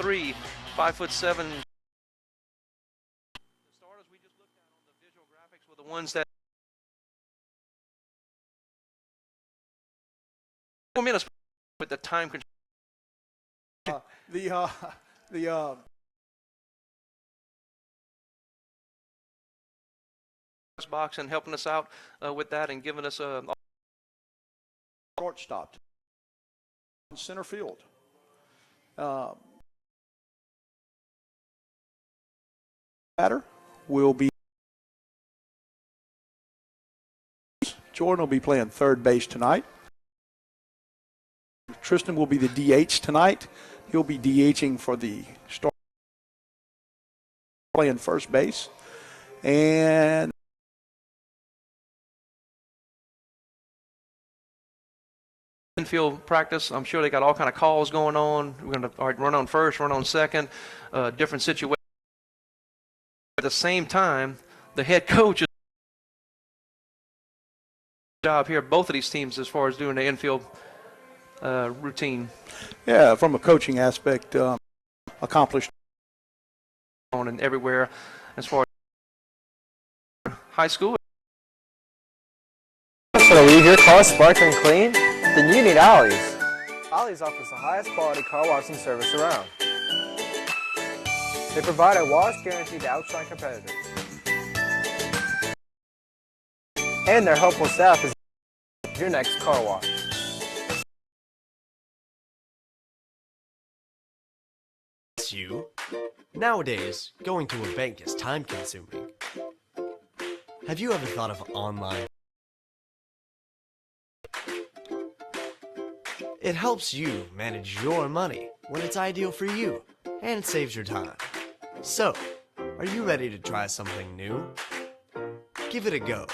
6'3", 5'7". The starters we just looked at on the visual graphics were the ones that 4 minutes with the time control. Box and helping us out with that and giving us a shortstop in center field. Batter will be Jordan will be playing third base tonight. Tristan will be the DH tonight. He'll be DHing for the start, playing first base. And infield practice, I'm sure they got all kind of calls going on. We're going to run on first, run on second, different situations. At the same time, the head coach is job here, both of these teams, as far as doing the infield routine. Yeah, from a coaching aspect, accomplished on and everywhere as far as high school. So to leave your car sparkling clean? Then you need Ollie's. Ollie's offers the highest quality car washing service around. They provide a wash guarantee to outshine competitors. And their helpful staff is your next car wash. You. Nowadays, going to a bank is time-consuming. Have you ever thought of online? It helps you manage your money when it's ideal for you, and it saves your time. So, are you ready to try something new? Give it a go.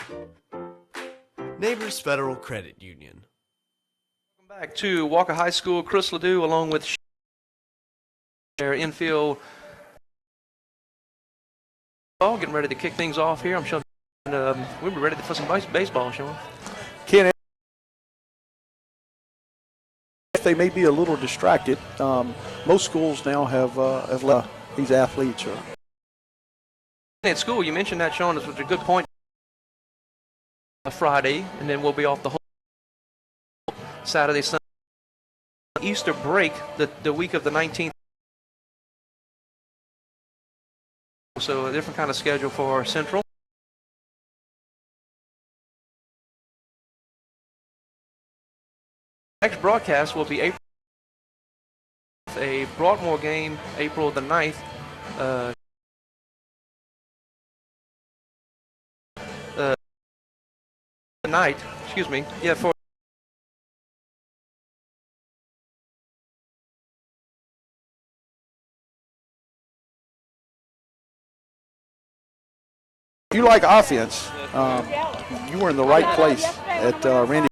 Neighbors Federal Credit Union. Welcome back to Walker High School. Chris Ledoux along with their infield. Getting ready to kick things off here. I'm sure we'll be ready for some baseball, Sean. Ken, they may be a little distracted. Most schools now have left these athletes. At school, you mentioned that, Sean. This was a good point. Friday, and then we'll be off the whole Saturday, Sunday. Easter break, the week of the 19th. So a different kind of schedule for Central. Next broadcast will be a Broadmoor game, April the 9th. Night, excuse me. Yeah, for you like offense, you were in the right place at Randy.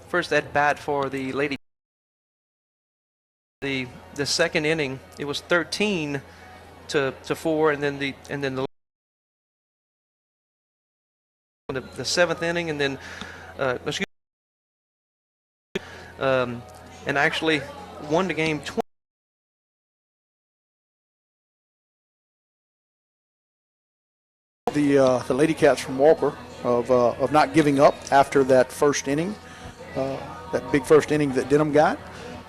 First at bat for the Lady. The second inning, it was 13 to 4, and then the seventh inning, and then and actually won the game 20. The Lady Cats from Walker of not giving up after that first inning, that big first inning that Denham got,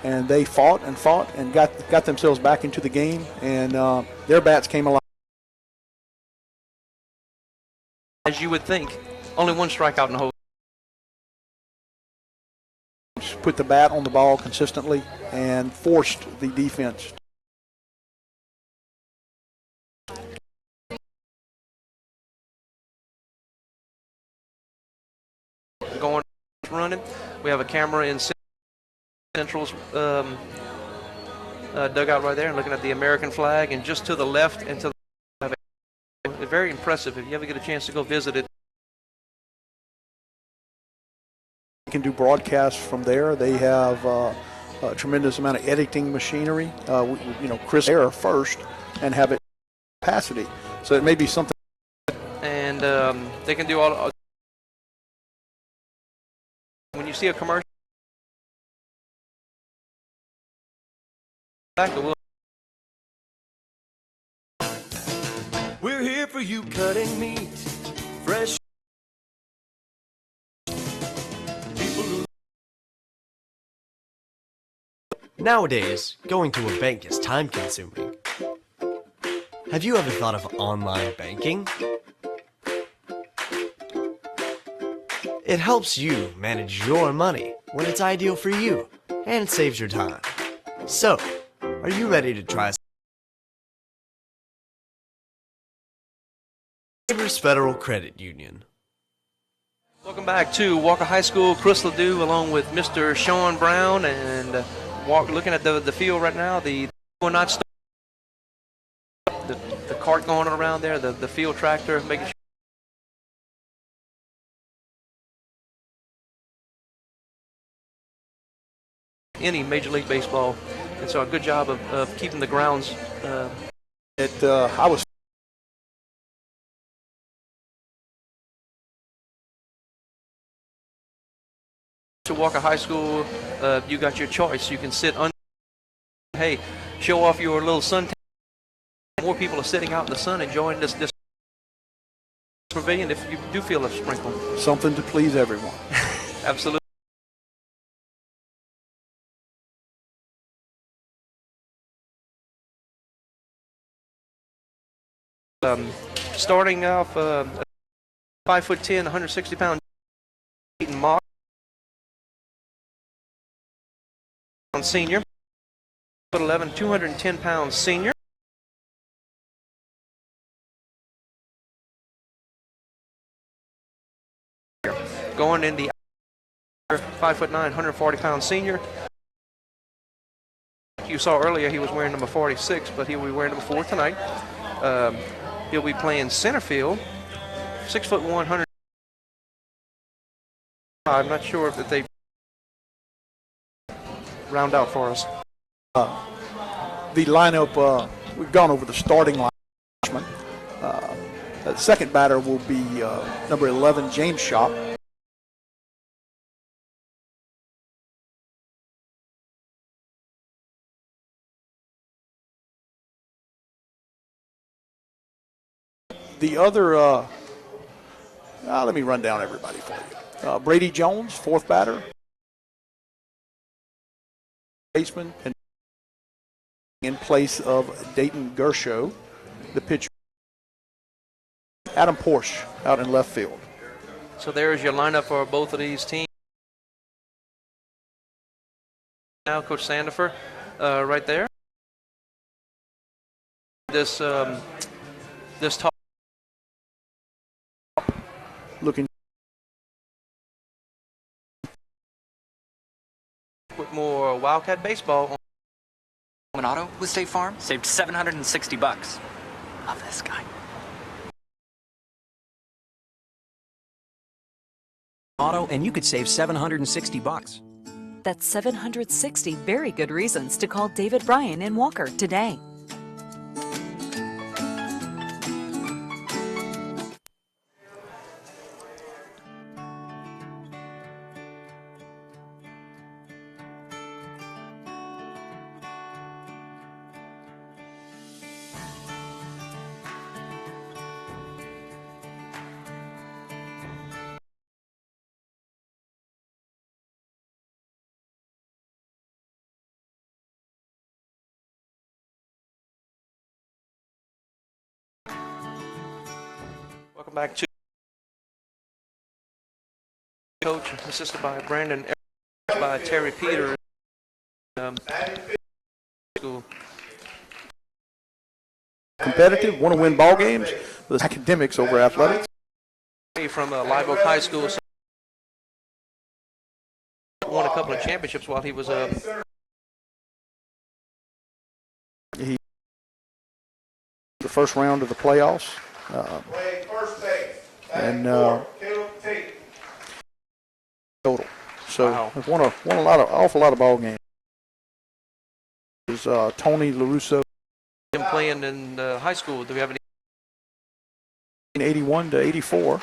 and they fought and got themselves back into the game, and their bats came alive. As you would think, only one strikeout in the whole. Put the bat on the ball consistently and forced the defense. Going running. We have a camera in Central's dugout right there, and looking at the American flag, and just to the left and to the very impressive. If you ever get a chance to go visit it. You can do broadcasts from there. They have a tremendous amount of editing machinery. Chris there first and have it capacity. So it may be something. And they can do all. when you see a commercial, back, we'll We're here for you cutting meat, fresh people who Nowadays, going to a bank is time-consuming. Have you ever thought of online banking? It helps you manage your money when it's ideal for you, and it saves your time. So, are you ready to try Savers Federal Credit Union? Welcome back to Walker High School. Chris Ledoux along with Mr. Sean Brown, and looking at the field right now. The cart going around there, the field tractor, making sure any Major League Baseball. And so a good job of keeping the grounds. I was To Walker High School, you got your choice. You can sit under, hey, show off your little sun. More people are sitting out in the sun enjoying this pavilion if you do feel a sprinkle. something to please everyone. Absolutely. Starting off 5'10", 160-pound Mock senior, 11, 210-pound senior. Going in the 5'9", 140-pound senior. You saw earlier he was wearing number 46, but he'll be wearing number 4 tonight. He'll be playing center field. 6'1", 100. I'm not sure if they round out for us. The lineup, we've gone over the starting line. The second batter will be number 11, James Shop. The other, let me run down everybody for you. Brady Jones, fourth batter. Baseman, and in place of Dayton Gershow, the pitcher. Adam Porsche out in left field. So there's your lineup for both of these teams. Now, Coach Sandifer, right there. This top Looking with more Wildcat baseball. Auto with State Farm saved $760. Love this guy. Auto, and you could save $760. That's 760 very good reasons to call David Bryan in Walker today. Welcome back to Coach, assisted by Brandon, by Terry Peters. competitive, want to win ball games. With academics over athletics. From Live Oak High School, won a couple of championships while he was the first round of the playoffs. And total. So Wow. We've won awful lot of ball games. There's Tony LaRusso, him playing in high school. Do we have any? 81 to 84.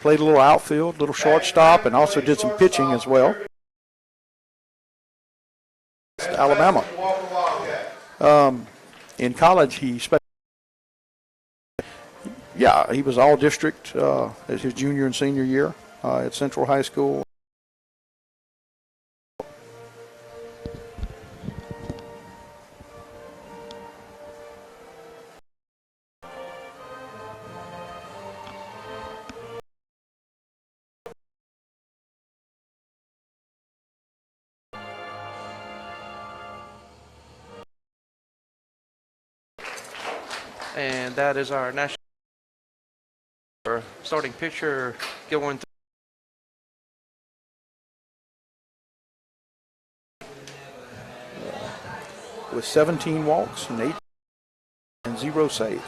played a little outfield, little shortstop, and also did some pitching as well. Alabama. In college, he was all district as his junior and senior year at Central High School. And that is our national starting pitcher going with 17 walks and 0 saves.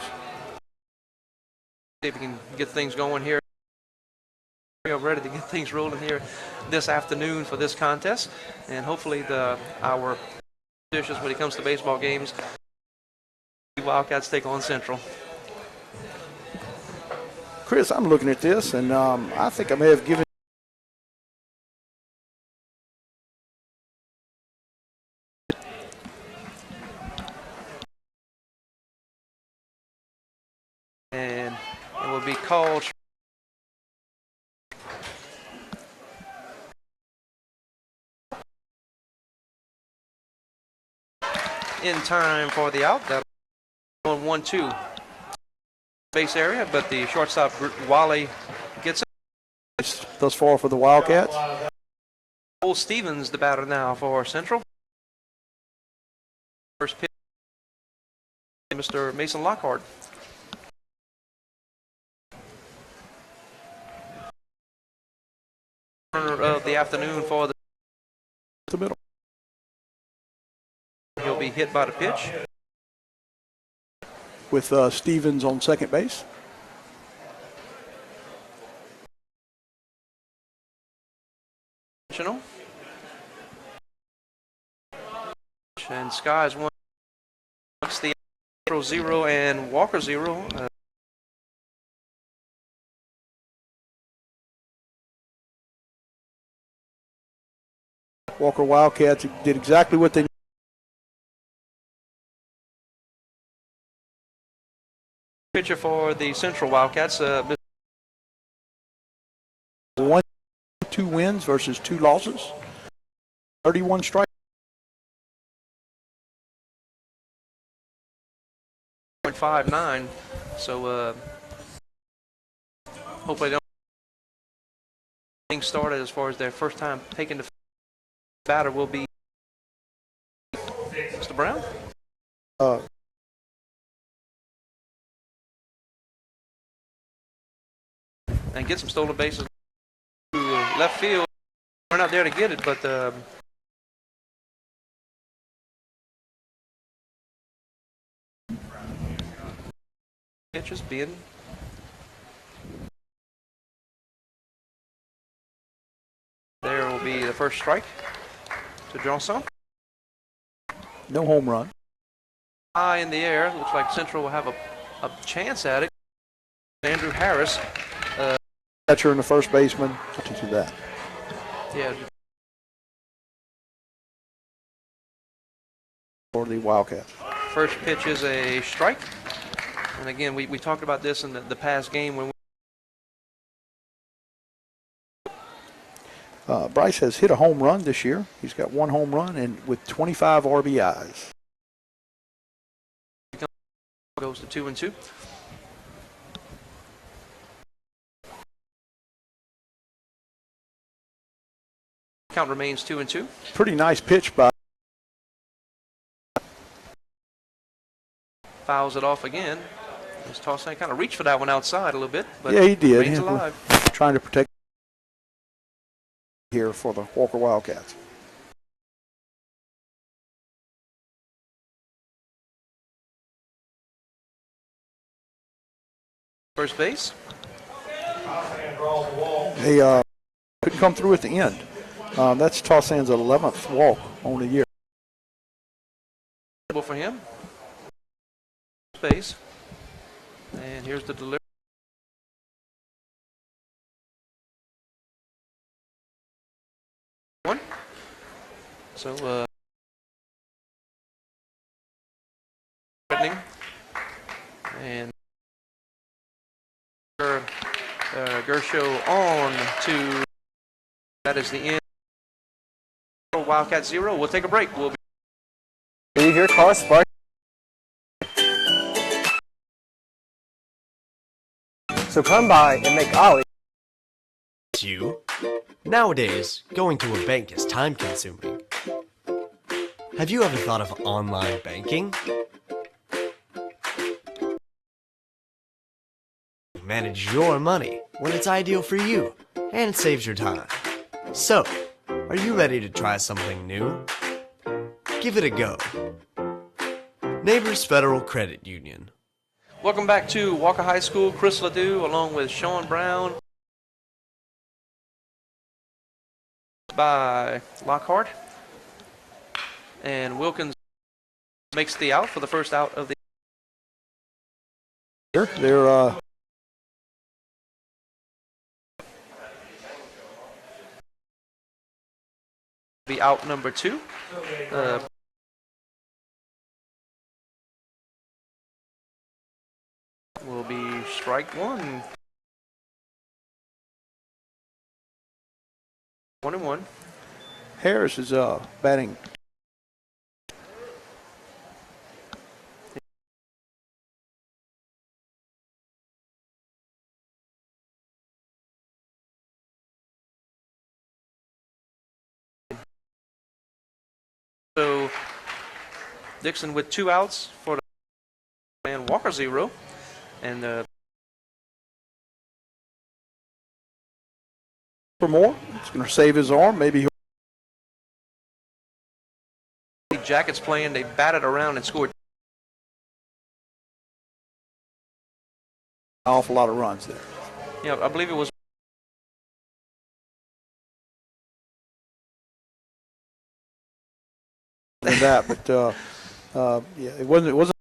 See if we can get things going here. We're ready to get things rolling here this afternoon for this contest, and hopefully our dishes when it comes to baseball games. Wildcats take on Central. Chris, I'm looking at this, and I think I may have given. And it will be called. In time for the out. That on 1-2 base area, but the shortstop Wally gets it. Thus far for the Wildcats. Cole Stevens, the batter now for Central. First pitch, Mr. Mason Lockhart. Turner of the afternoon for the middle. He'll be hit by the pitch. With Stevens on second base. And Skies one. The 0 and Walker 0. Walker Wildcats did exactly what they. Pitcher for the Central Wildcats. 1-2 wins versus 2 losses. 31 strikes. 0.59. So hopefully they don't things started as far as their first time taking the batter will be Mr. Brown. And get some stolen bases to left field. We're not there to get it, but pitches being there will be the first strike to Johnson. No home run. High in the air. Looks like Central will have a chance at it. Andrew Harris. Catcher and the first baseman to do that. Yeah. For the Wildcats. First pitch is a strike. And again, we talked about this in the past game when Bryce has hit a home run this year. He's got 1 home run and with 25 RBIs. Goes to 2-2. Count remains 2-2. Pretty nice pitch by. Fouls it off again. This tossing kind of reached for that one outside a little bit, but yeah, he did. Remains alive. Trying to protect here for the Walker Wildcats. First base. They couldn't come through at the end. That's Tossan's 11th walk on the year. For him. Base. And here's the delivery. So, threatening. And Gershow on to, that is the end. Wildcat 0. We'll take a break. We'll be Leave your car spark. So come by and make Ollie. You? Nowadays, going to a bank is time consuming. Have you ever thought of online banking? Manage your money when it's ideal for you and it saves your time. So, are you ready to try something new? Give it a go. Neighbors Federal Credit Union. Welcome back to Walker High School. Chris Ledoux along with Sean Brown by Lockhart. And Wilkins makes the out for the first out of the. They're be out number 2. Will be strike 1. 1-1. Harris is batting. So Dixon with 2 outs for the man. Walker 0, and For more, it's going to save his arm. Maybe he'll. Jackets playing. They batted around and scored An awful lot of runs there. Yeah, I believe it was Than that, but yeah, it wasn't.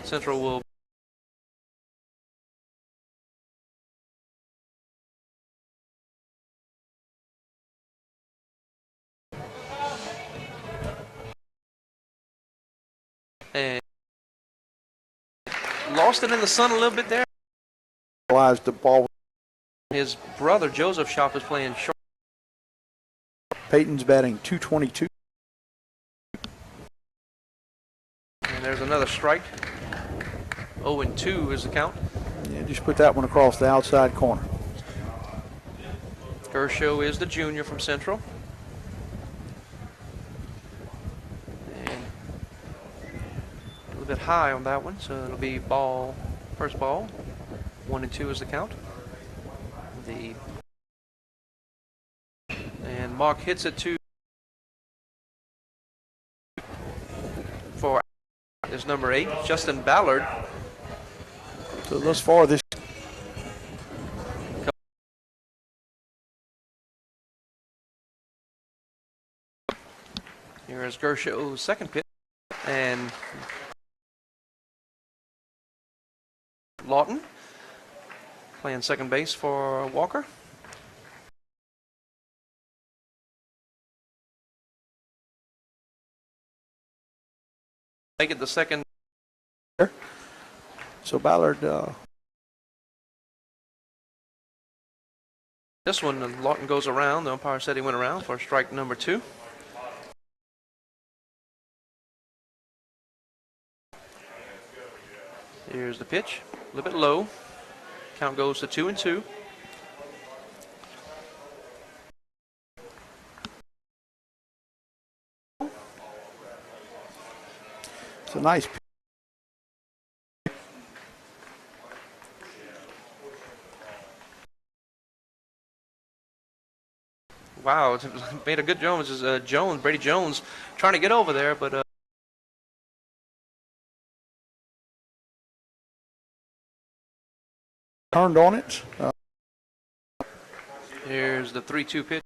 Central will and lost it in the sun a little bit there. Realized the ball. His brother Joseph Shop is playing short. Peyton's batting .222. And there's another strike. 0-2 is the count. Yeah, just put that one across the outside corner. Gershow is the junior from Central. And a little bit high on that one, so it'll be ball, first ball. 1-2 is the count. And Mark hits it to for is number 8, Justin Ballard. So thus far, this. Here is Gershow's second pitch, and Lawton playing second base for Walker. Make it the second. So Ballard. This one, Lawton goes around. The umpire said he went around for strike number 2. Here's the pitch, a little bit low. Count goes to 2-2. It's a nice. Wow, it made a good Jones. Brady Jones, trying to get over there, but Turned on it. here's the 3-2 pitch.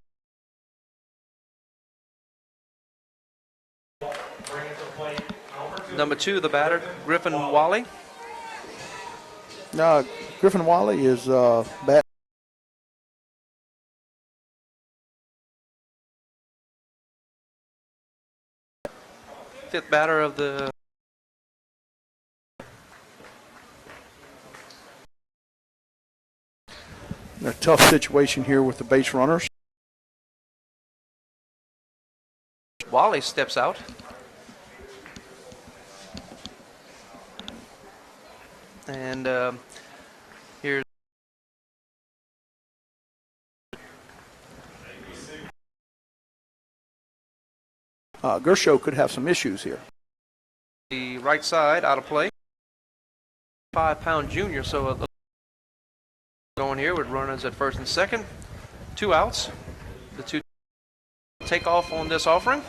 Number 2, the batter, Griffin Wally. Griffin Wally is bat. fifth batter of the a tough situation here with the base runners. Wally steps out. And here's Gershow could have some issues here. the right side out of play. 5-pound junior, so going here with runners at first and second. 2 outs. The 2 take off on this offering.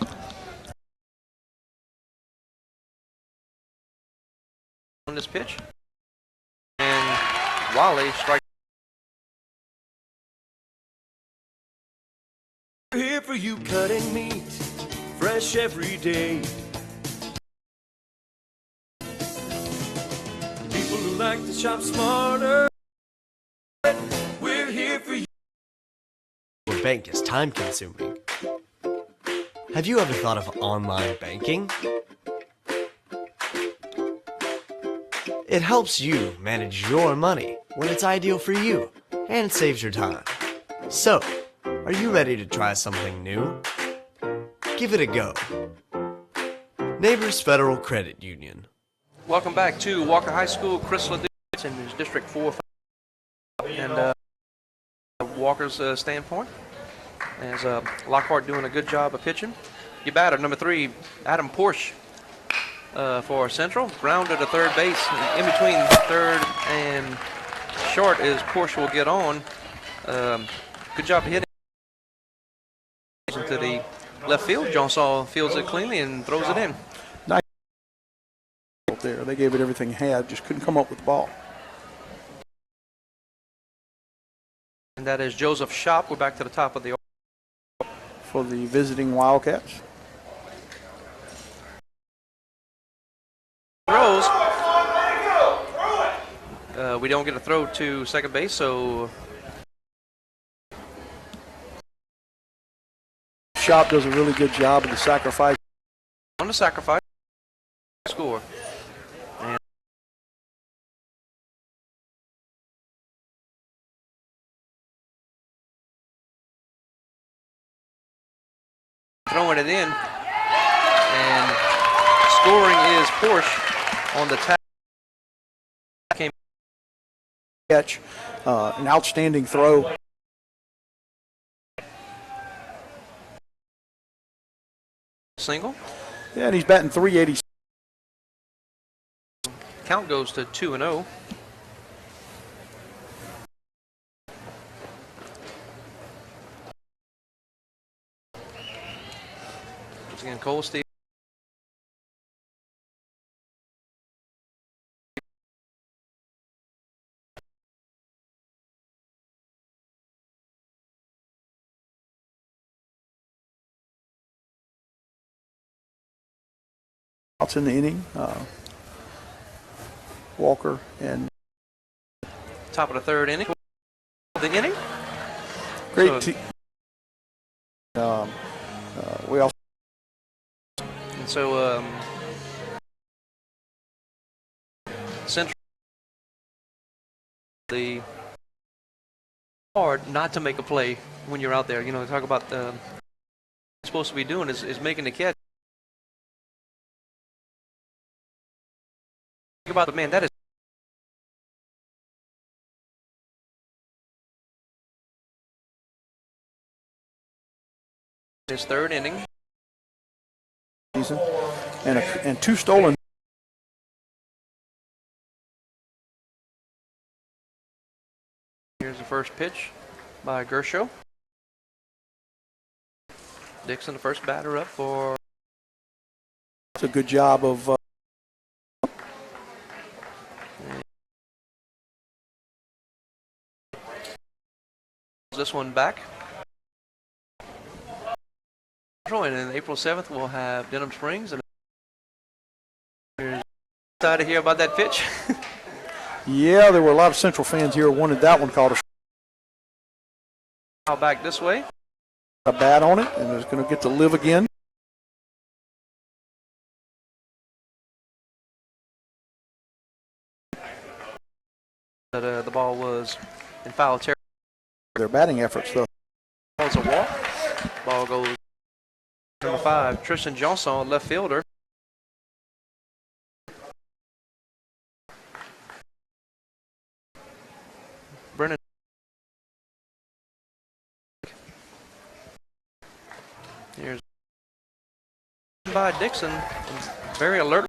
On this pitch. And Wally strikes. We're here for you cutting meat, fresh every day. People who like to shop smarter. We're here for you. Your bank is time consuming. Have you ever thought of online banking? It helps you manage your money when it's ideal for you, and it saves your time. So, are you ready to try something new? Give it a go. Neighbors Federal Credit Union. Welcome back to Walker High School. Chris Ledoux in his District 4 and Walker's standpoint. As Lockhart doing a good job of pitching. Your batter, number 3, Adam Porsche for Central. Grounded to third base. In between third and short is Porsche will get on. Good job of hitting into the left field. John Saul fields it cleanly and throws it in. Nice there. They gave it everything it had, just couldn't come up with the ball. And that is Joseph Shop. We're back to the top of the For the visiting Wildcats. throws. We don't get a throw to second base, so Shop does a really good job of the sacrifice. on the sacrifice score. And throwing it in, and scoring is Porsche on the tap. Catch, an outstanding throw. Single. Yeah, and he's batting .380. Count goes to 2-0. Once again, Cole Steve. Outs in the inning. Walker and Top of the third inning. The inning. great. So- We also And so Central the hard not to make a play when you're out there. You know, talk about what you're supposed to be doing is making the catch. Think about it, man, that is his third inning. season and 2 stolen. Here's the first pitch by Gershow. Dixon, the first batter up for. It's a good job of This one back. And then April 7th, we'll have Denham Springs. And excited to hear about that pitch. yeah, there were a lot of Central fans here who wanted that one called Back this way. a bat on it, and it's going to get to live again. was in foul territory. Their batting efforts, though. It's a walk. Ball goes number 5, Tristan Johnson, left fielder. Brennan. Here's by Dixon, very alert.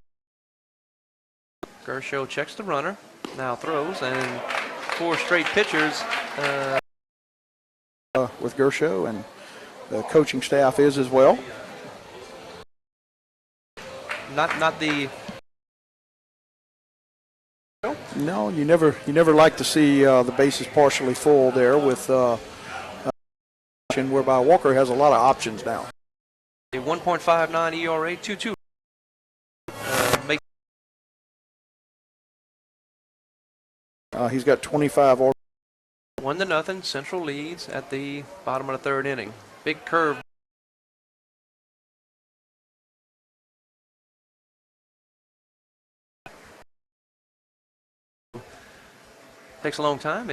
Gershow checks the runner, now throws, and 4 straight pitchers. With Gershow, and the coaching staff is as well. Not the. No, you never like to see the bases partially full there with whereby Walker has a lot of options now. A 1.59 ERA, 2.2. He's got 25 or 1-0. Central leads at the bottom of the 3rd inning. Big curve. Takes a long time.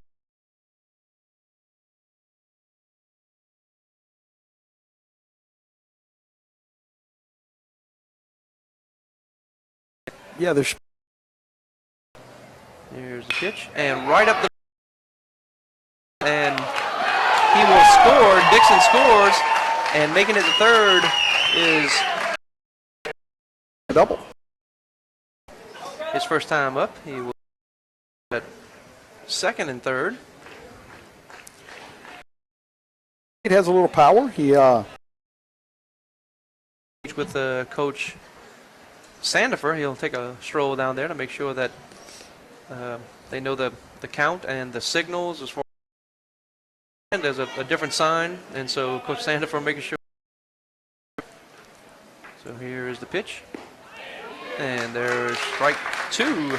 Yeah, there's. Here's the pitch, and right up the. And he will score. Dixon scores, and making it the 3rd is A double. his first time up. He will at 2nd and 3rd. It has a little power. He With Coach Sandifer, he'll take a stroll down there to make sure that they know the count and the signals as far. And there's a different sign, and so Coach Sandifer making sure. So here is the pitch, and there's strike 2.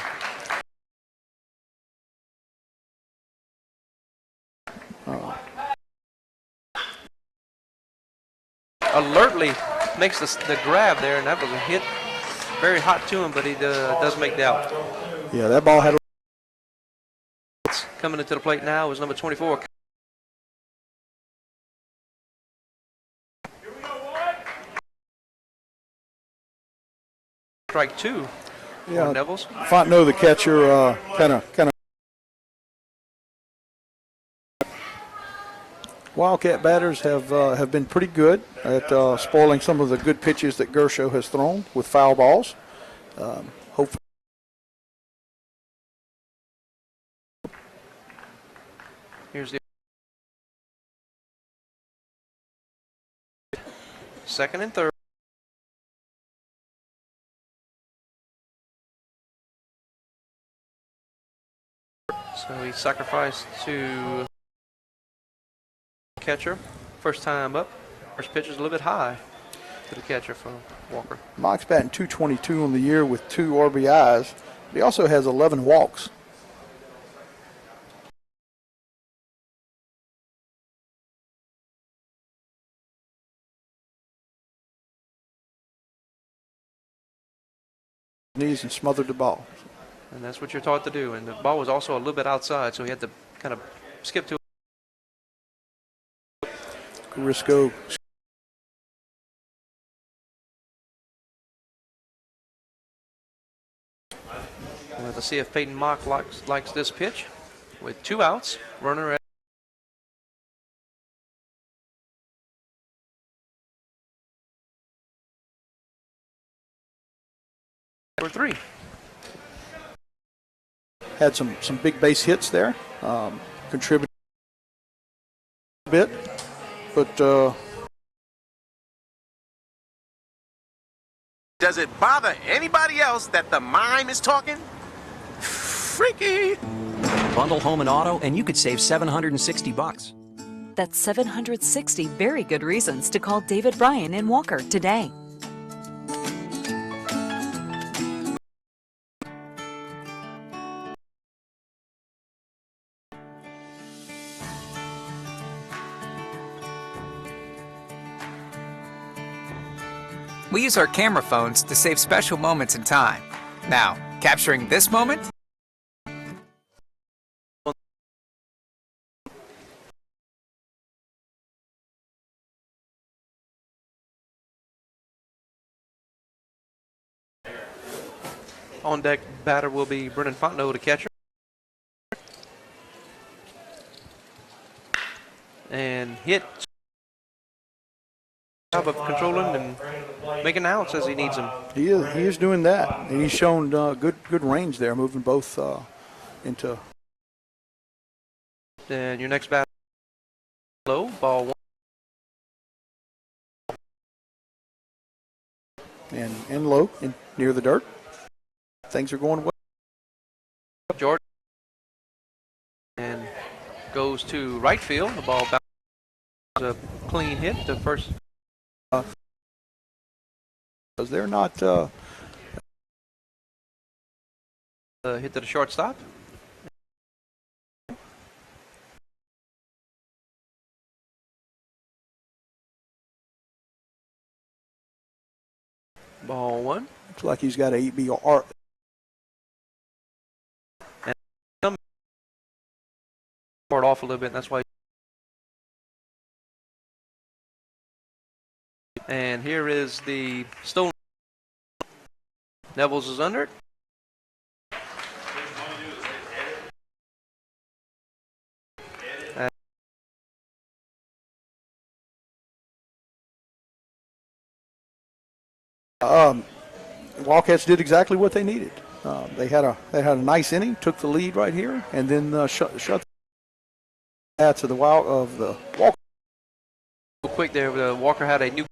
Alertly makes the grab there, and that was a hit, very hot to him, but he does make the out. Yeah, that ball had. Coming into the plate now is number 24. Strike 2. Yeah, Neville's. Fontenot, the catcher, kind of. Wildcat batters have been pretty good at spoiling some of the good pitches that Gershow has thrown with foul balls. Hopefully. Here's the 2nd and 3rd. So he sacrificed to catcher. First time up. First pitch is a little bit high to the catcher from Walker. Mock's batting .222 on the year with 2 RBIs. But he also has 11 walks. Knees and smothered the ball. And that's what you're taught to do. And the ball was also a little bit outside, so he had to kind of skip to it. Risco. We'll have to see if Peyton Mock likes this pitch. With 2 outs, runner at number 3. Had some big base hits there. Contributed a bit. But Does it bother anybody else that the mime is talking? Freaky! Bundle home and auto, and you could save $760. That's 760 very good reasons to call David Bryan in Walker today. We use our camera phones to save special moments in time. Now, capturing this moment On deck batter will be Brennan Fontenot, the catcher. And hit. Job of controlling and making outs as he needs them. He is doing that, and he's shown good range there, moving both into. And your next batter, low, ball 1. And low, near the dirt. Things are going well. Jordan. And goes to right field. The ball bounces a clean hit to first. Because they're not. Hit to the shortstop. Ball 1. Looks like he's got a EBR. And off a little bit. That's why. And here is the stolen. Nevels is under it. Wildcats did exactly what they needed. They had a nice inning, took the lead right here, and then shut to the Walker. Real quick there, Walker had a new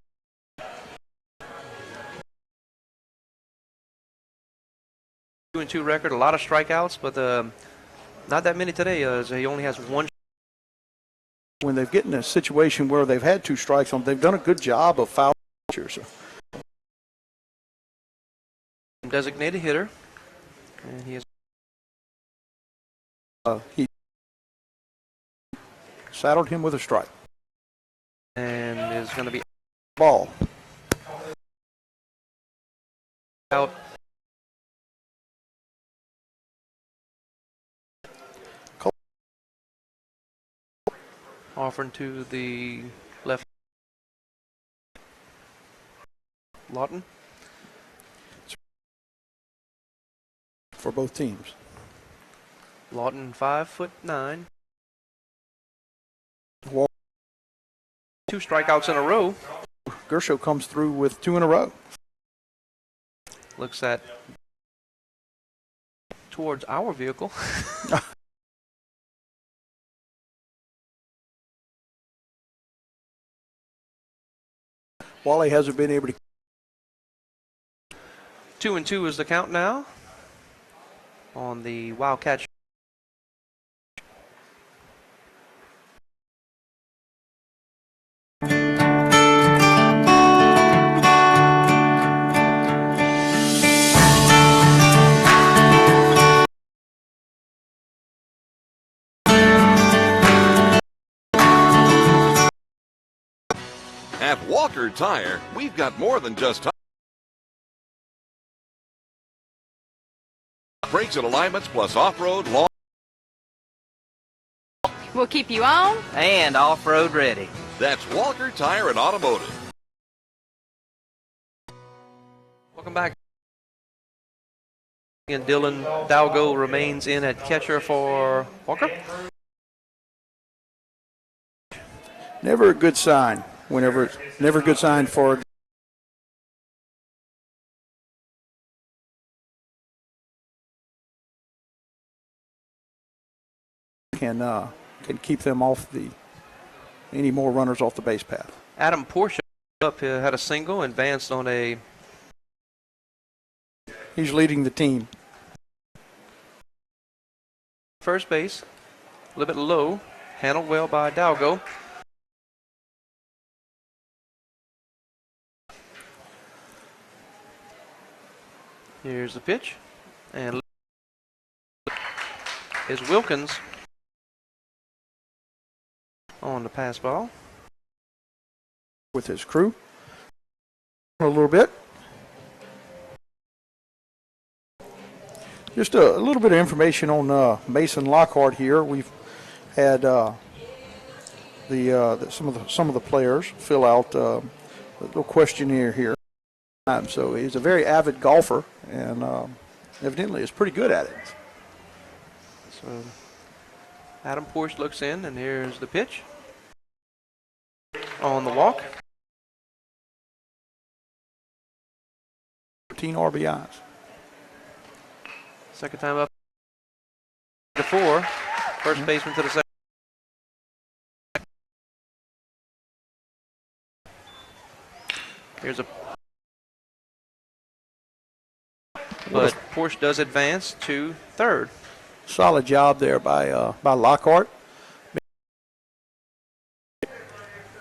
2-2 record, a lot of strikeouts, but not that many today. As he only has one. When they've gotten in a situation where they've had 2 strikes on, they've done a good job of fouling. Designated hitter, and he saddled him with a strike, and is going to be ball out. Offering to the left. Lawton. For both teams. Lawton 5'9". 2 strikeouts in a row. Gershow comes through with 2 in a row. Looks at towards our vehicle. Wally hasn't been able to. 2-2 is the count now on the Wildcat. At Walker Tire, we've got more than just tires. Brakes and alignments plus off-road, long. We'll keep you on And off-road ready. That's Walker Tire and Automotive. Welcome back. And Dylan Dalgo remains in at catcher for Walker. Never a good sign. Never a good sign for. Can keep them off any more runners off the base path. Adam Porsche up here had a single, advanced on a. He's leading the team. First base, a little bit low, handled well by Dalgo. Here's the pitch, and is Wilkins on the pass ball. With his crew. A little bit. Just a little bit of information on Mason Lockhart here. We've had some of the players fill out a little questionnaire here. So he's a very avid golfer, and evidently is pretty good at it. So Adam Porsche looks in, and here's the pitch. On the walk. 13 RBIs. Second time up to 4. First baseman to the second. Here's a. But Porsche does advance to third. Solid job there by Lockhart.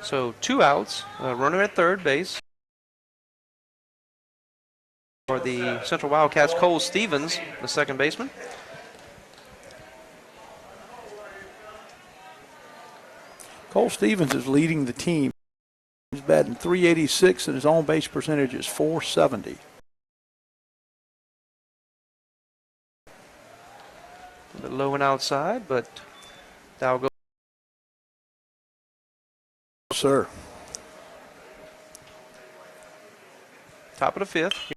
So 2 outs. Runner at third base. For the Central Wildcats, Cole Stevens, the second baseman. Cole Stevens is leading the team. He's batting .386 and his on base percentage is .470. A bit low and outside, but that'll go. Sir. Top of the 5th.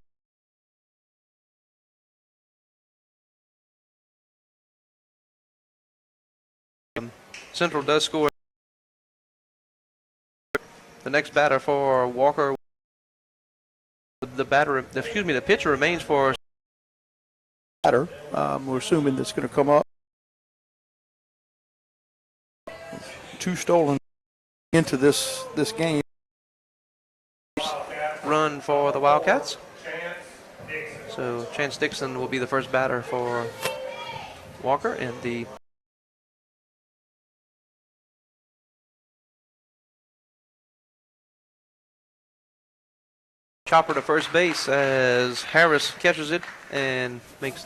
Central does score. The next batter for Walker. The pitcher remains for. Batter. We're assuming that's going to come up. 2 stolen into this game. Run for the Wildcats. So Chance Dixon will be the first batter for Walker, and the chopper to first base as Harris catches it and makes.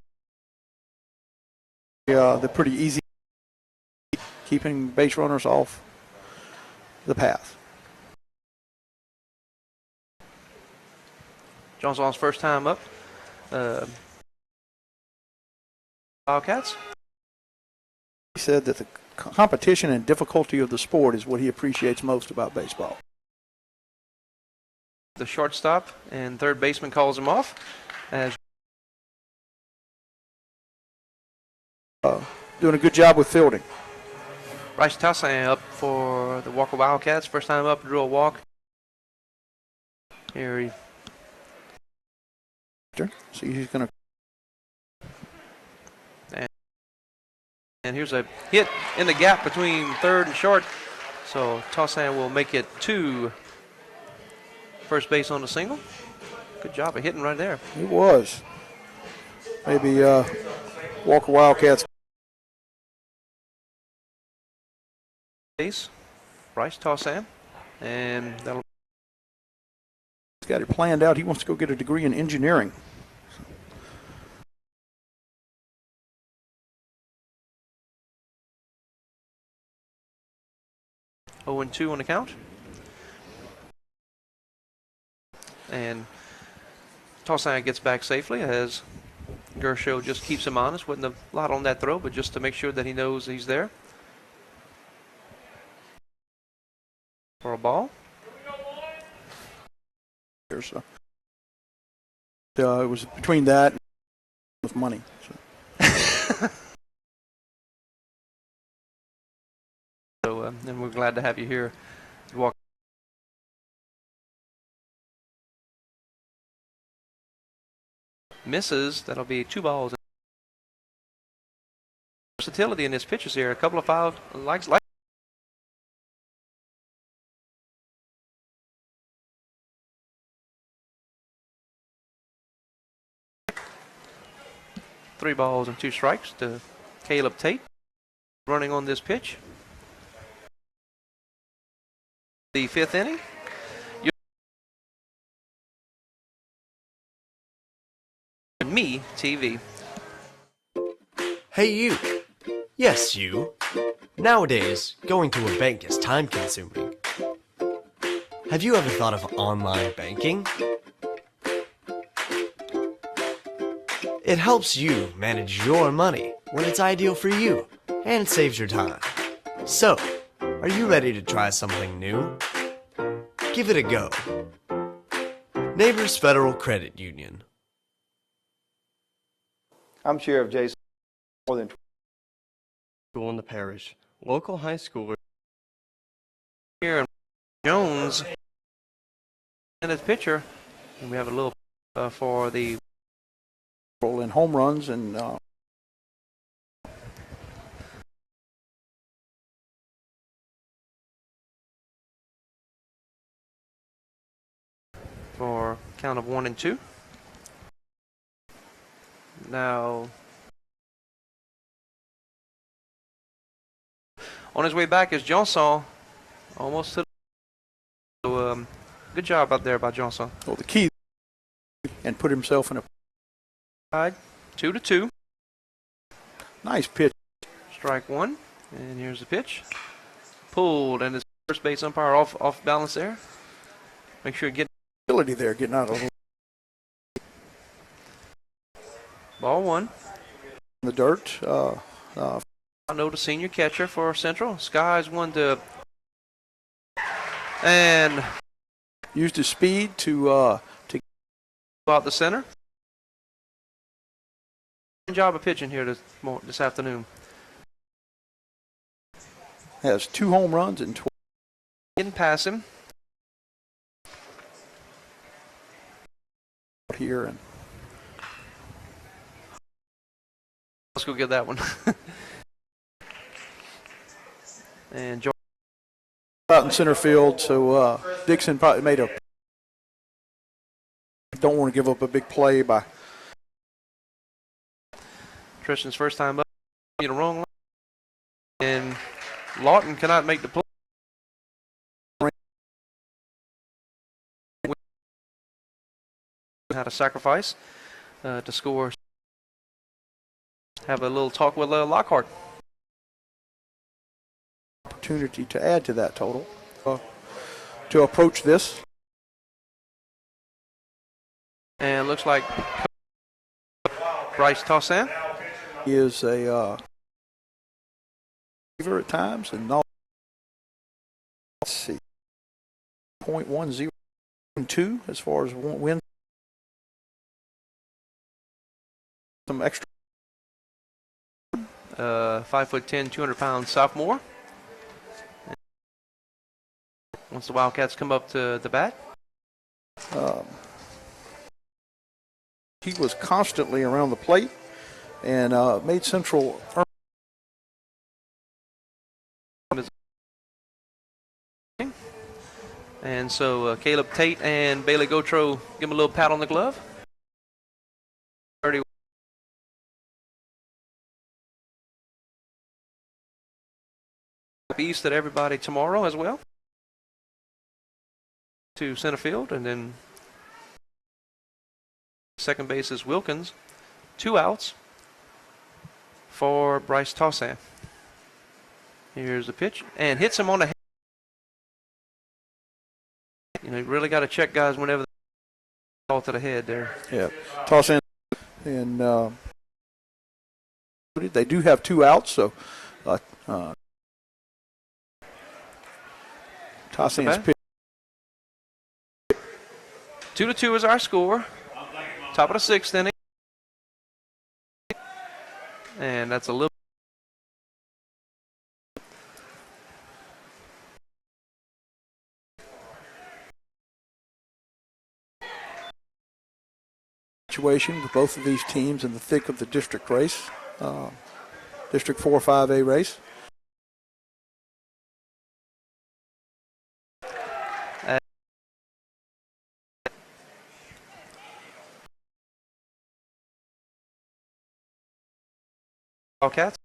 They're pretty easy, keeping base runners off the path. Johnson's first time up. Wildcats. He said that the competition and difficulty of the sport is what he appreciates most about baseball. The shortstop and third baseman calls him off as doing a good job with fielding. Bryce Toussaint up for the Walker Wildcats. First time up, drew a walk. Here he. See, he's going to. And here's a hit in the gap between third and short. So Toussaint will make it to first base on the single. Good job of hitting right there. It was. Maybe Walker Wildcats. Base, Bryce Toussaint, and that'll. He's got it planned out. He wants to go get a degree in engineering. Oh, and 2 on the count. And Toussaint gets back safely as Gershow just keeps him honest. Wasn't a lot on that throw, but just to make sure that he knows he's there. For a ball. It was between that and with money. So, and we're glad to have you here. Walk. Misses. That'll be 2 balls. Versatility in his pitches here. A couple of foul likes. 3 balls and 2 strikes to Caleb Tate running on this pitch. The 5th inning. Me TV. Hey you! Yes, you! Nowadays, going to a bank is time consuming. Have you ever thought of online banking? It helps you manage your money when it's ideal for you and saves your time. So, are you ready to try something new? Give it a go. Neighbors Federal Credit Union. I'm sure of Jason more than School in the parish. Local high schoolers here in Jones and his pitcher, and we have a little for the in home runs and for count of 1 and 2. Now on his way back is Johnson, almost to the, so, good job out there by Johnson. well, the key and put himself in a 2-2. nice pitch. Strike 1, and here's the pitch. Pulled, and his first base umpire off balance there. Make sure you get Ability there, getting out of ball 1. the dirt. I know the senior catcher for Central. Skies 1 to, and Used his speed to go out the center. Good job of pitching here this afternoon. has 2 home runs and 12 Getting past him. here, and Let's go get that one. And George out in center field. So Dixon probably made a. Don't want to give up a big play by Tristan's first time up. In the wrong line. And Lawton cannot make the play. Had a sacrifice to score. Have a little talk with Lockhart. opportunity to add to that total. To approach this. And looks like Bryce Tossan Is a at times, and not, let's see, 0.102 as far as win. Some extra. 5'10", 200-pound sophomore. Once the Wildcats come up to the bat. He was constantly around the plate and made Central earn. And so Caleb Tate and Bailey Gotro give him a little pat on the glove. 30. East at everybody tomorrow as well. To center field, and then second base is Wilkins. 2 outs for Bryce Tossan. Here's the pitch, and hits him on the head. You know, you really got to check guys whenever they ball to the head there. Yeah, toss in, and they do have 2 outs, so Tossan's pitch. 2-2 is our score. Top of the 6th inning, and that's a little. Situation with both of these teams in the thick of the district race, District 4 5A race. Wildcats.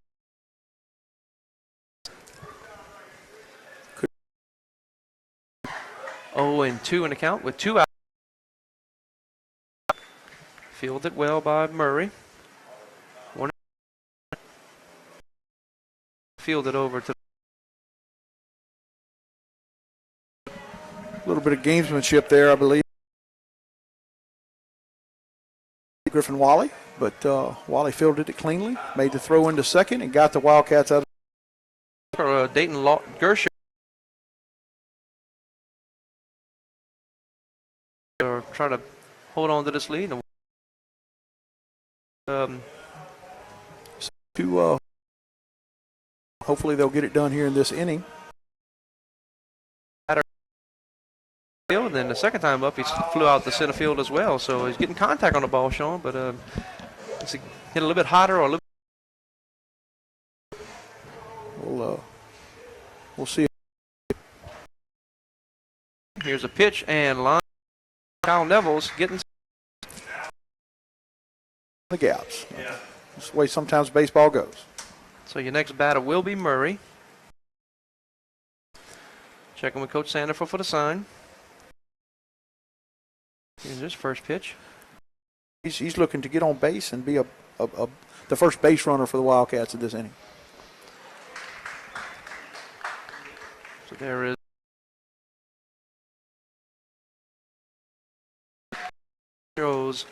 Oh, and 2 in the count with 2 outs. Fielded well by Murray. Fielded over to. A little bit of gamesmanship there, I believe. Griffin Wally, but Wally fielded it cleanly, made the throw into second, and got the Wildcats out of. Dayton Gersher. Or try to hold on to this lead. to hopefully they'll get it done here in this inning. And then the second time up, he flew out the center field as well. So he's getting contact on the ball, Sean, but it's hit a little bit hotter or a little. We'll see. Here's a pitch and line. Kyle Neville's getting The gaps. That's the way sometimes baseball goes. So your next batter will be Murray. Checking with Coach Sandifer for the sign. Here's his first pitch. He's looking to get on base and be the first base runner for the Wildcats in this inning. So there is throws.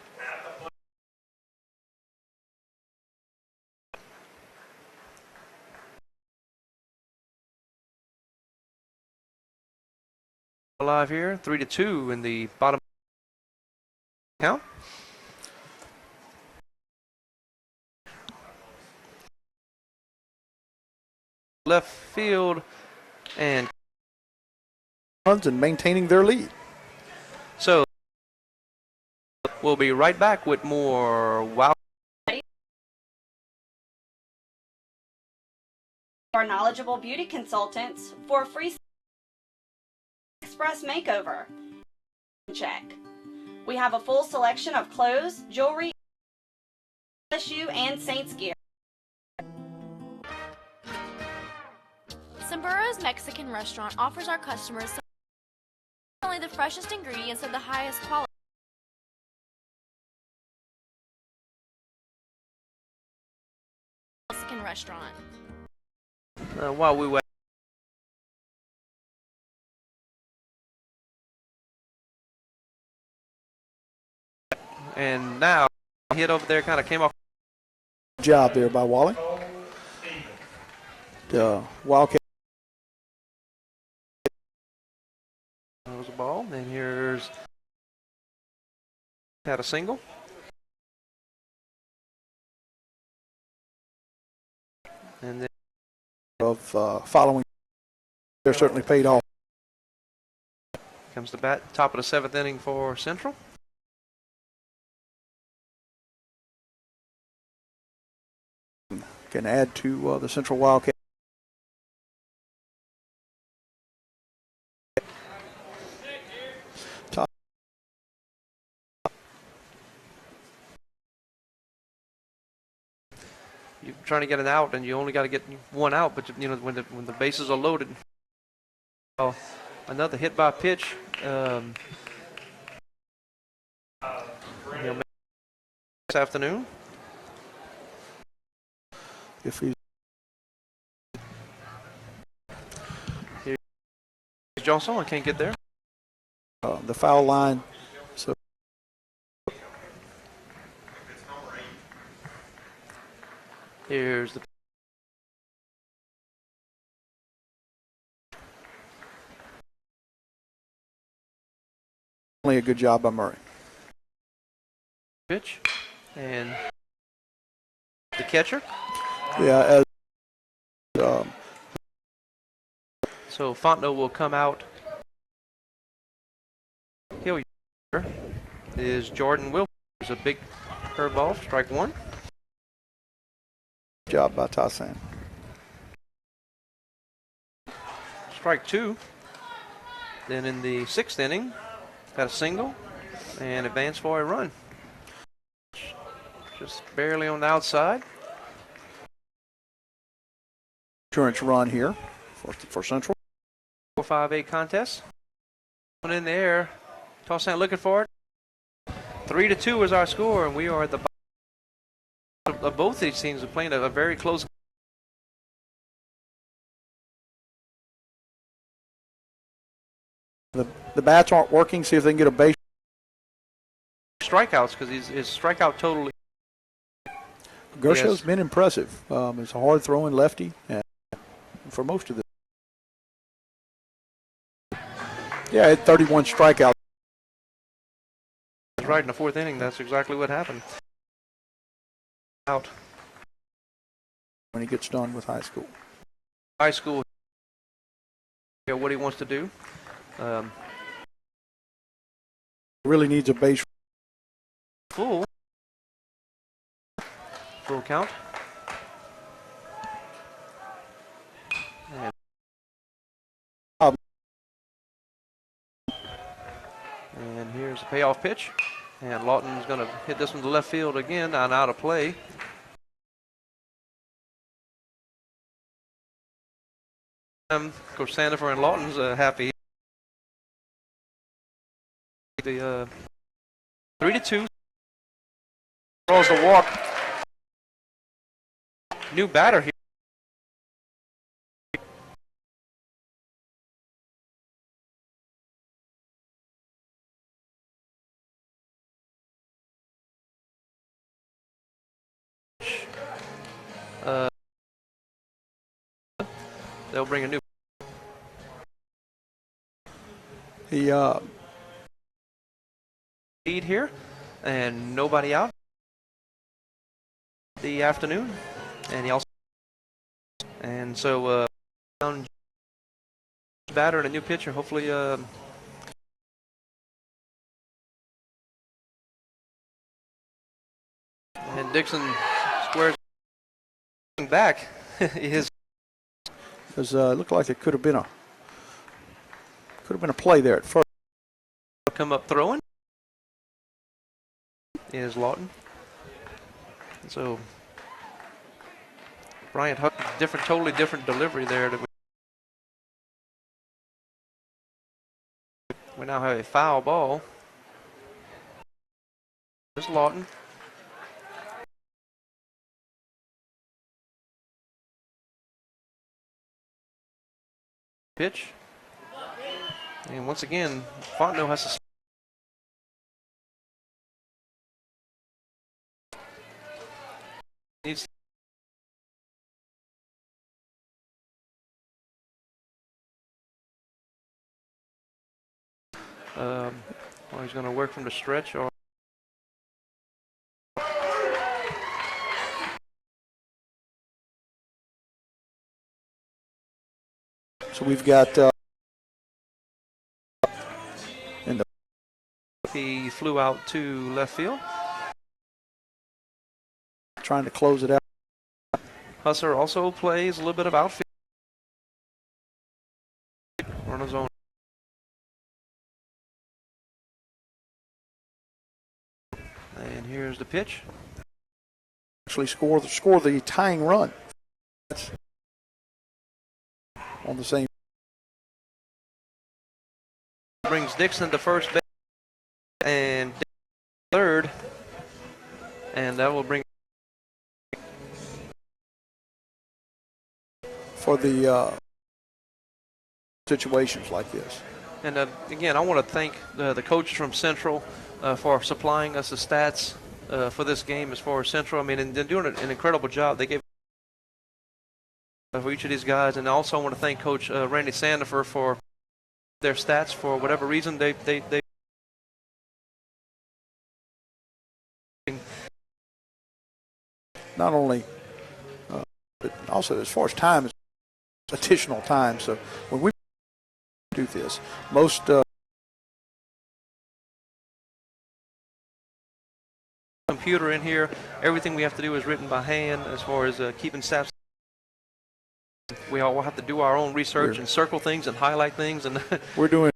Alive here, 3-2 in the bottom count. Left field and Runs and maintaining their lead. so we'll be right back with more Wild. Our knowledgeable beauty consultants for a free express makeover. Check. We have a full selection of clothes, jewelry, LSU, and Saints gear. Sombrer's Mexican restaurant offers our customers only the freshest ingredients of the highest quality. Mexican restaurant. While we were and now hit over there kind of came off. Job there by Wally. Wildcat. That was a ball. And here's had a single. And then Of following, they're certainly paid off. comes the bat, top of the seventh inning for Central. Can add to the Central Wildcat. You're trying to get an out, and you only got to get one out. But you know when the bases are loaded. Oh, another hit by pitch. This afternoon. If he's Johnson, I can't get there. The foul line, so Here's the only a good job by Murray. pitch, and the catcher. Yeah, as So Fontenot will come out. Hill is Jordan Wilkins. A big curveball, strike one. job by Tassan. Strike two. Then in the sixth inning, got a single and advanced for a run. Just barely on the outside. Insurance run here for Central. 4-5-8 contest. One in the air. Tassan looking for it. 3-2 is our score, and we are at the bottom of both these teams are playing a very close. The bats aren't working. See if they can get a base. Strikeouts because his strikeout total. Gersho's been impressive. It's a hard throwing lefty, and for most of the. Yeah, had 31 strikeouts. Right in the fourth inning, that's exactly what happened. Out. when he gets done with high school. High school, what he wants to do. Really needs a base. Full count. And here's the payoff pitch. And Lawton's going to hit this one to left field again and out of play. Of course, Sandifer and Lawton's happy. The 3-2. Draws the walk. New batter here. They'll bring a new. He lead here, and nobody out. The afternoon, and he also. And so, batter and a new pitcher. Hopefully, and Dixon squares back. His. It looked like it could have been a play there at first. Come up throwing is Lawton. So Bryant Huck, totally different delivery there. We now have a foul ball. There's Lawton. Pitch. And once again, Fontenot has to. Needs. Well, he's going to work from the stretch or. So we've got in the. He flew out to left field. Trying to close it out. Husser also plays a little bit of outfield. Runners on. And here's the pitch. Actually score the tying run. That's on the same. Brings Dixon to first base and third, and that will bring for the situations like this. And again, I want to thank the coaches from Central for supplying us the stats for this game as far as Central. I mean, and they're doing an incredible job. They gave for each of these guys, and I also want to thank Coach Randy Sandifer for their stats. For whatever reason, they not only, but also as far as time, additional time. So when we do this, most computer in here, everything we have to do is written by hand as far as keeping stats. We all have to do our own research and circle things and highlight things, and we're doing.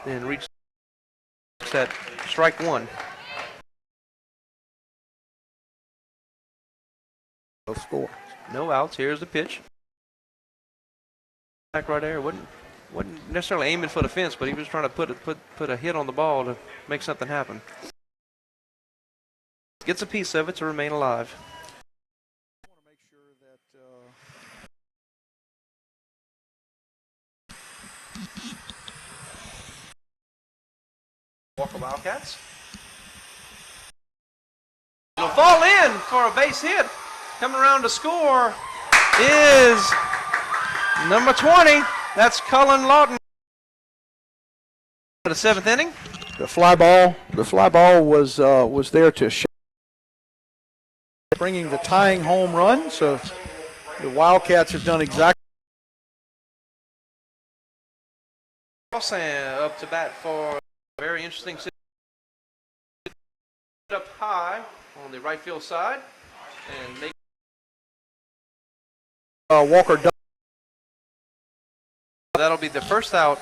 And reach that strike one. No score. No outs. Here's the pitch. Back right there. Wasn't necessarily aiming for the fence, but he was trying to put a hit on the ball to make something happen. Gets a piece of it to remain alive. I want to make sure that Walker Wildcats. It'll fall in for a base hit. Coming around to score is number 20. That's Cullen Lawton. For the 7th inning. The fly ball was there to bringing the tying home run. So the Wildcats have done exactly. And up to bat for a very interesting situation. Up high on the right field side and make Walker done. That'll be the first out.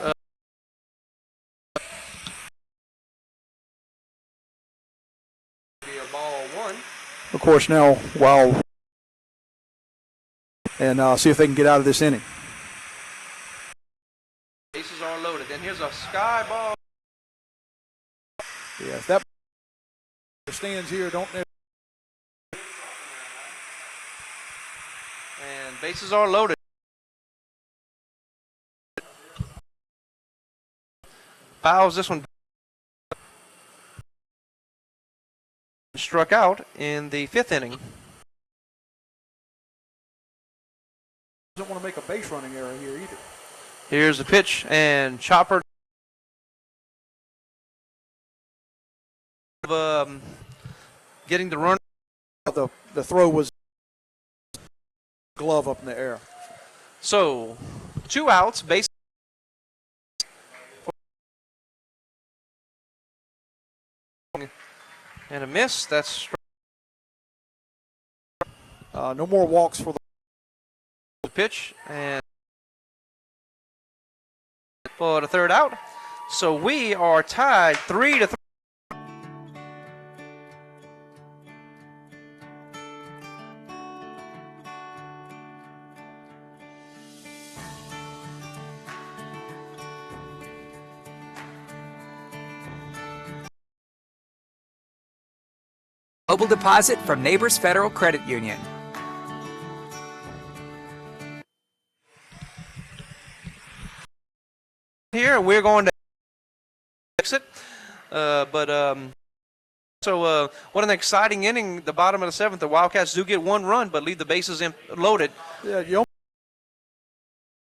Be a ball one. Of course, now and see if they can get out of this inning. Bases are loaded. And here's a sky ball. Yeah, if that stands here, don't. And bases are loaded. Fouls this one. Struck out in the 5th inning. Doesn't want to make a base running error here either. Here's the pitch and chopper. Getting the run. The throw was glove up in the air. So 2 outs. Base. And a miss. That's no more walks for the pitch and for the 3rd out. So we are tied 3-3. Mobile deposit from Neighbors Federal Credit Union. Here we're going to exit, so what an exciting inning. The bottom of the 7th, the Wildcats do get 1 run, but leave the bases loaded. Yeah, you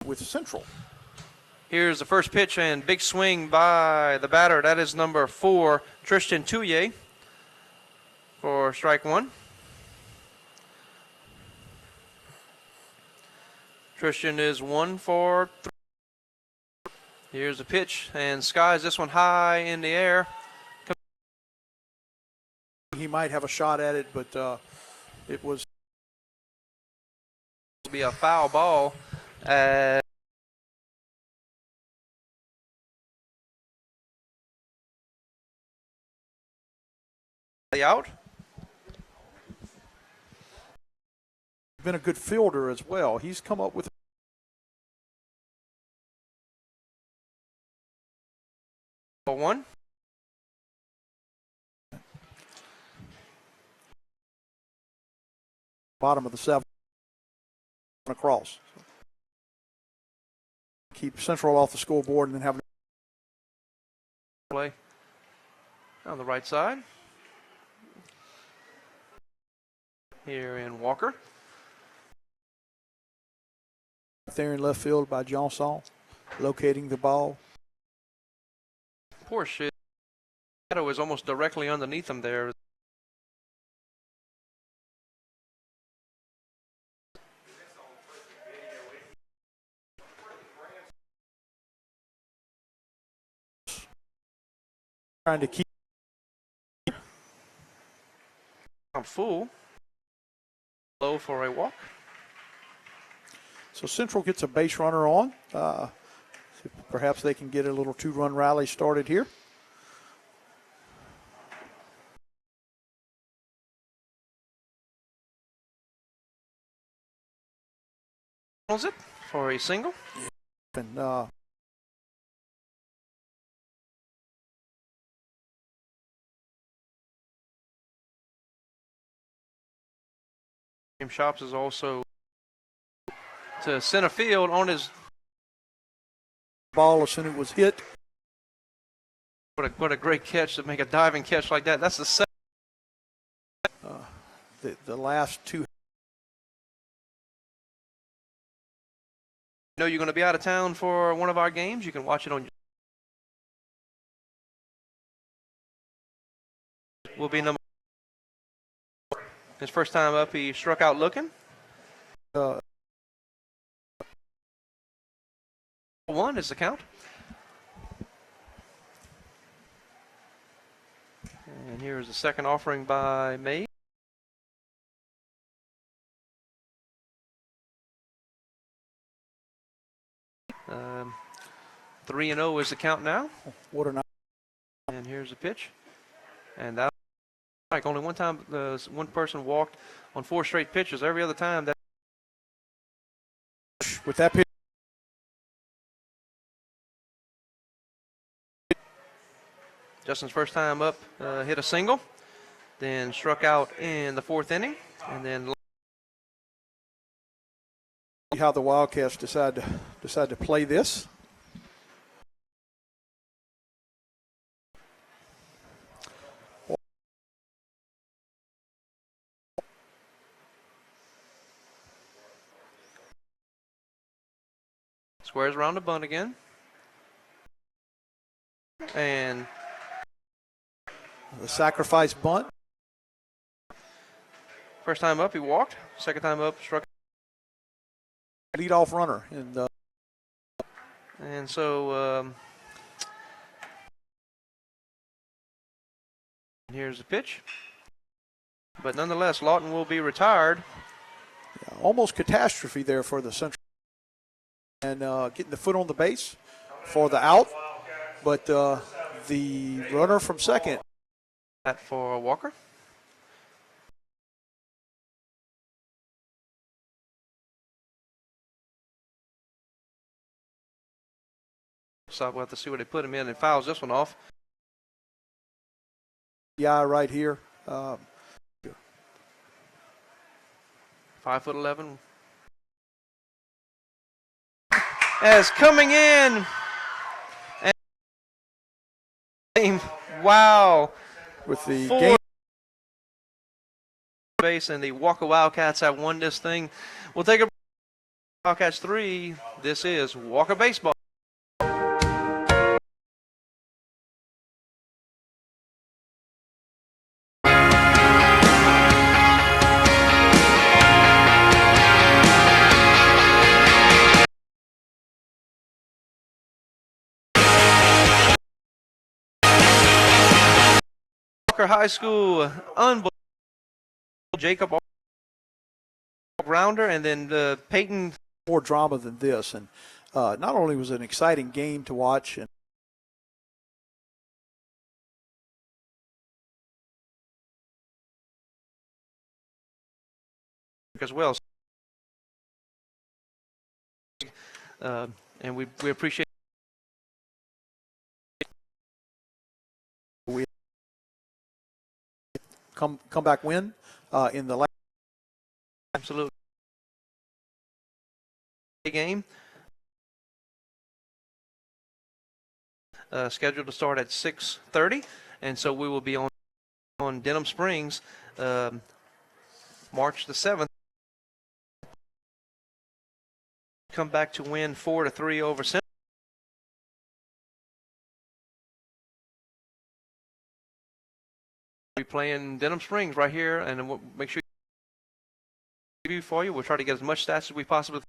with Central. Here's the first pitch and big swing by the batter. That is number 4, Tristan Touye, for strike 1. Tristan is 1 for 3. Here's the pitch and skies this one high in the air. He might have a shot at it, but it was be a foul ball. Out. Been a good fielder as well. He's come up with one. Bottom of the 7th across. Keep Central off the scoreboard and then have play on the right side. Here in Walker. There in left field by Johnson, locating the ball. Poor shit. Shadow is almost directly underneath him there. Trying to keep. I'm full. Low for a walk. So Central gets a base runner on. Perhaps they can get a little 2-run rally started here. It for a single. And Shops is also to center field on his ball as soon as it was hit. What a great catch to make a diving catch like that. That's the second. The last 2. You know you're going to be out of town for one of our games. You can watch it on will be number. His first time up, he struck out looking. 1 is the count. And here's the second offering by May. Um, 3-0 is the count now. What a night. And here's the pitch. And that, like, only one time one person walked on 4 straight pitches. Every other time that. With that pitch. Justin's first time up, hit a single, then struck out in the 4th inning, and then. How the Wildcats decide to play this. Squares around the bunt again. And the sacrifice bunt. First time up, he walked. Second time up, struck. Leadoff runner. And so here's the pitch. But nonetheless, Lawton will be retired. Yeah, almost catastrophe there for the Central. And getting the foot on the base for the out. But the runner from second. That for Walker. So we'll have to see where they put him in and fouls this one off. Yeah, right here. 5'11". As coming in. And wow. With the game base and the Walker Wildcats have won this thing. We'll take a Wildcats 3. This is Walker Baseball. Walker High School, unbelievable. Jacob rounder, and then Peyton. More drama than this, and not only was it an exciting game to watch, and as well, and we appreciate. We comeback win in the last. Absolutely. Game scheduled to start at 6:30, and so we will be on Denham Springs March the 7th. Come back to win 4-3 over Central. We'll be playing Denham Springs right here, and we'll make sure for you. We'll try to get as much stats as we possibly